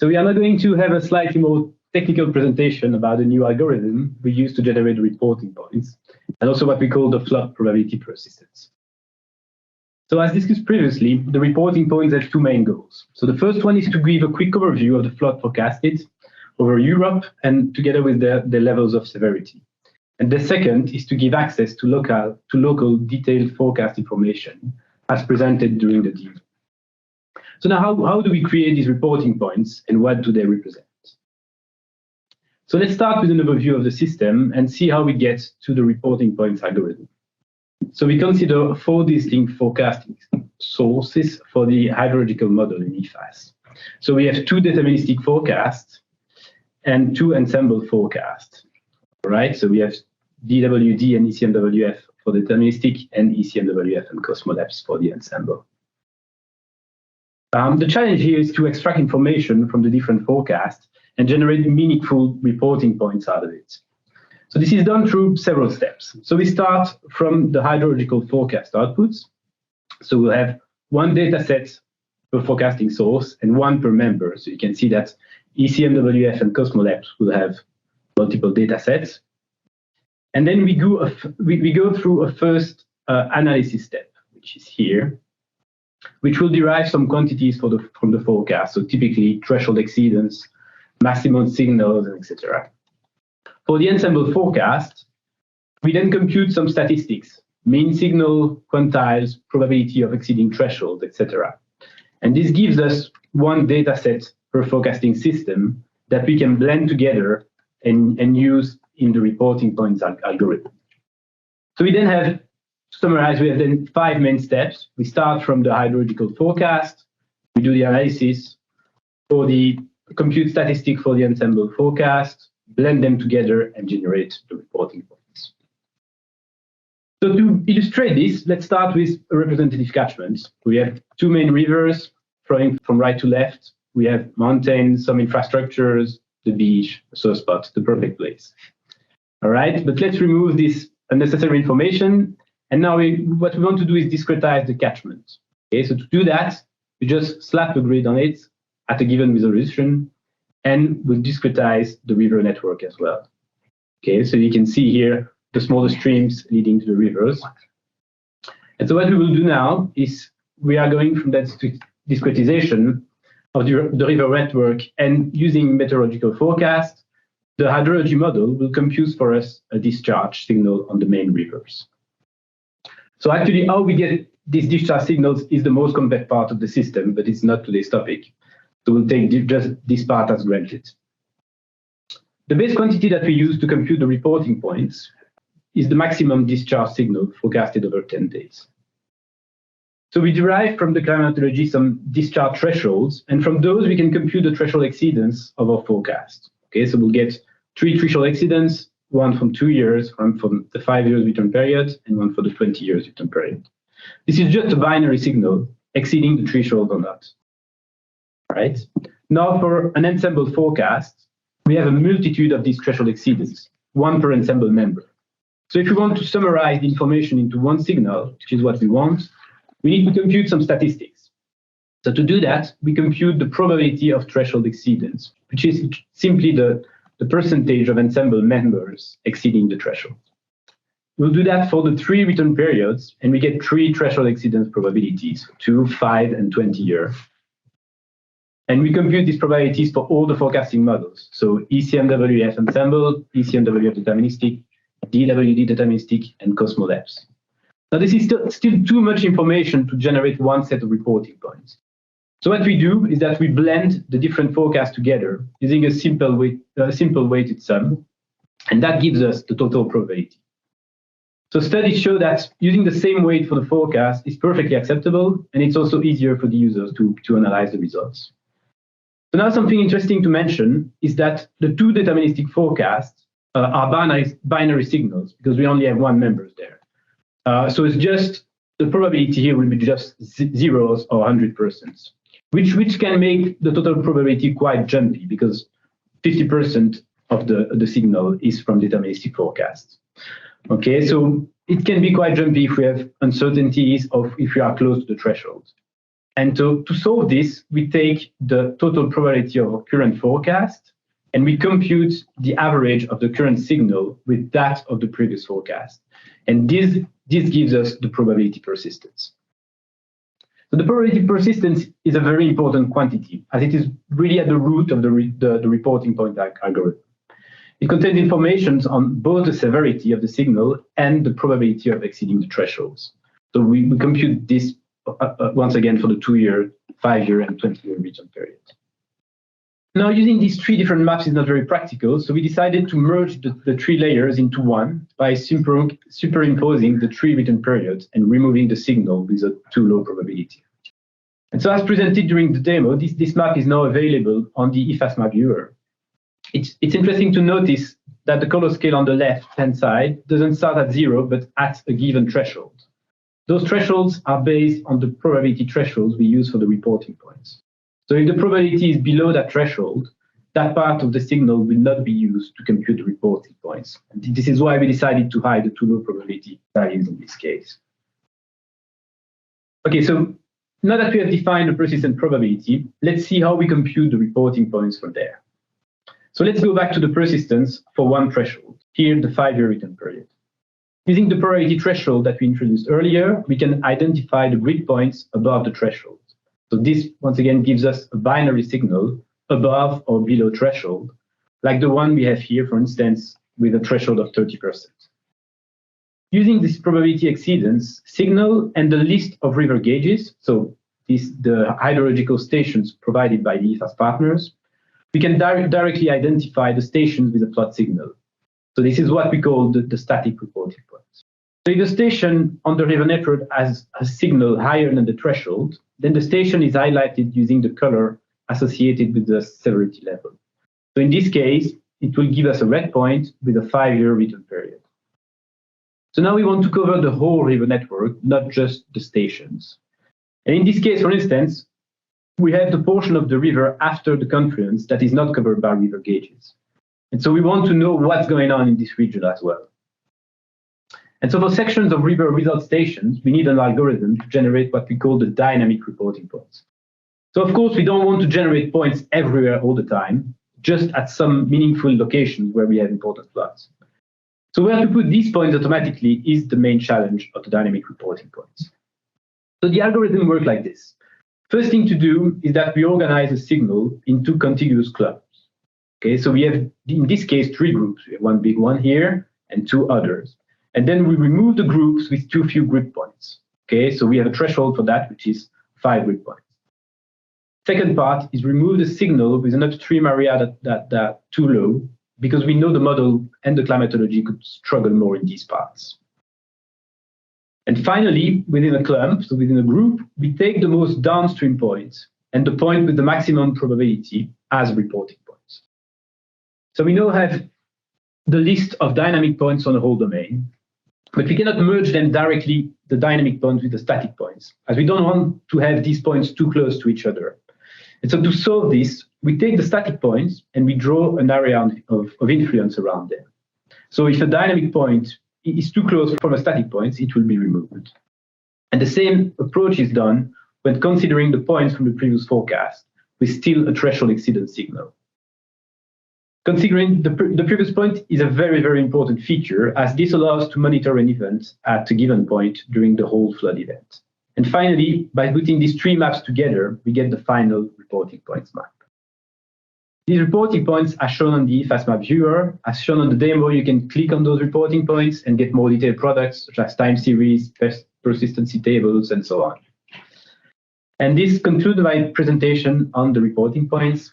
So we are now going to have a slightly more technical presentation about a new algorithm we use to generate reporting points, and also what we call the flood probability persistence. So as discussed previously, the reporting points have two main goals. So the first one is to give a quick overview of the flood forecasted over Europe and together with the levels of severity. And the second is to give access to local detailed forecast information as presented during the demo. So now how do we create these reporting points and what do they represent? So let's start with an overview of the system and see how we get to the reporting points algorithm. So we consider 4 distinct forecasting sources for the hydrological model in EFAS. So we have 2 deterministic forecasts and 2 ensemble forecasts. Right? So we have DWD and ECMWF for deterministic and ECMWF and Cosmolabs for the ensemble. The challenge here is to extract information from the different forecasts and generate meaningful reporting points out of it. So this is done through several steps. So we start from the hydrological forecast outputs. So we'll have 1 data set per forecasting source and 1 per member. So you can see that ECMWF and Cosmolabs will have multiple data sets. And then we go through a first analysis step, which is here, which will derive some quantities from the forecast. So typically threshold exceedance, maximum signals, etc. For the ensemble forecast, we then compute some statistics, mean signal, quantiles, probability of exceeding threshold, etc. And this gives us 1 data set per forecasting system that we can blend together and use in the reporting points algorithm. So we then have, to summarize, we have then 5 main steps. We start from the hydrological forecast, we do the analysis for the compute statistic for the ensemble forecast, blend them together and generate the reporting points. So to illustrate this, let's start with a representative catchment. We have 2 main rivers flowing from right to left. We have mountains, some infrastructures, the beach, a source spot, the perfect place. All right, but let's remove this unnecessary information. And now what we want to do is discretize the catchment. Okay, so to do that, we just slap a grid on it at a given resolution, and we'll discretize the river network as well. Okay, so you can see here the smaller streams leading to the rivers. And so what we will do now is we are going from that discretization of the river network, and using meteorological forecast, the hydrology model will compute for us a discharge signal on the main rivers. So actually how we get these discharge signals is the most complex part of the system, but it's not today's topic. So we'll take just this part as granted. The base quantity that we use to compute the reporting points is the maximum discharge signal forecasted over 10 days. So we derive from the climatology some discharge thresholds, and from those we can compute the threshold exceedance of our forecast. Okay, so we'll get 3 threshold exceedance, 1 from 2 years, 1 from the 5 years return period, and 1 for the 20 years return period. This is just a binary signal exceeding the threshold or not. Right? Now for an ensemble forecast, we have a multitude of these threshold exceedance, 1 per ensemble member. So if we want to summarize the information into 1 signal, which is what we want, we need to compute some statistics. So to do that, we compute the probability of threshold exceedance, which is simply the percentage of ensemble members exceeding the threshold. We'll do that for the 3 return periods, and we get 3 threshold exceedance probabilities, 2, 5, and 20 years. And we compute these probabilities for all the forecasting models. So ECMWF ensemble, ECMWF deterministic, DWD deterministic, and Cosmolabs. Now this is still too much information to generate 1 set of reporting points. So what we do is that we blend the different forecasts together using a simple weighted sum, and that gives us the total probability. So studies show that using the same weight for the forecast is perfectly acceptable, and it's also easier for the users to analyze the results. So now something interesting to mention is that the 2 deterministic forecasts are binary signals because we only have 1 member there. So it's just the probability here will be just zeros or 100%, which can make the total probability quite jumpy because 50% of the signal is from deterministic forecasts. Okay, so it can be quite jumpy if we have uncertainties or if we are close to the threshold. And to solve this, we take the total probability of our current forecast, and we compute the average of the current signal with that of the previous forecast. And this gives us the probability persistence. So the probability persistence is a very important quantity, as it is really at the root of the reporting point algorithm. It contains information on both the severity of the signal and the probability of exceeding the thresholds. So we compute this once again for the 2-year, 5-year, and 20-year region period. Now, using these 3 different maps is not very practical, so we decided to merge the 3 layers into one by superimposing the 3 written periods and removing the signal with a too low probability. And so as presented during the demo, this map is now available on the EFAS map viewer. It's interesting to notice that the color scale on the left-hand side doesn't start at 0, but at a given threshold. Those thresholds are based on the probability thresholds we use for the reporting points. So if the probability is below that threshold, that part of the signal will not be used to compute the reporting points. And this is why we decided to hide the too low probability values in this case. Okay, so now that we have defined the persistent probability, let's see how we compute the reporting points from there. So let's go back to the persistence for one threshold, here the 5-year return period. Using the probability threshold that we introduced earlier, we can identify the grid points above the threshold. So this, once again, gives us a binary signal above or below threshold, like the one we have here, for instance, with a threshold of 30%. Using this probability exceedance signal and the list of river gauges, so the hydrological stations provided by the EFAS partners, we can directly identify the stations with a flood signal. So this is what we call the static reporting points. So if the station on the river network has a signal higher than the threshold, then the station is highlighted using the color associated with the severity level. So in this case, it will give us a red point with a 5-year return period. So now we want to cover the whole river network, not just the stations. And in this case, for instance, we have the portion of the river after the confluence that is not covered by river gauges. And so we want to know what's going on in this region as well. And so for sections of river without stations, we need an algorithm to generate what we call the dynamic reporting points. So of course, we don't want to generate points everywhere all the time, just at some meaningful locations where we have important floods. So where to put these points automatically is the main challenge of the dynamic reporting points. So the algorithm works like this. First thing to do is that we organize a signal into contiguous clumps. Okay, so we have, in this case, 3 groups. We have one big one here and 2 others. And then we remove the groups with too few grid points. Okay, so we have a threshold for that, which is 5 grid points. Second part is remove the signal with an upstream area that's too low, because we know the model and the climatology could struggle more in these parts. And finally, within a clump, so within a group, we take the most downstream points and the point with the maximum probability as reporting points. So we now have the list of dynamic points on the whole domain, but we cannot merge them directly, the dynamic points with the static points, as we don't want to have these points too close to each other. And so to solve this, we take the static points and we draw an area of influence around them. So if a dynamic point is too close from a static point, it will be removed. And the same approach is done when considering the points from the previous forecast with still a threshold exceedance signal. Considering the previous point is a very, very important feature, as this allows to monitor an event at a given point during the whole flood event. And finally, by putting these 3 maps together, we get the final reporting points map. These reporting points are shown on the EFAS map viewer. As shown on the demo, you can click on those reporting points and get more detailed products such as time series, persistency tables, and so on. And this concludes my presentation on the reporting points.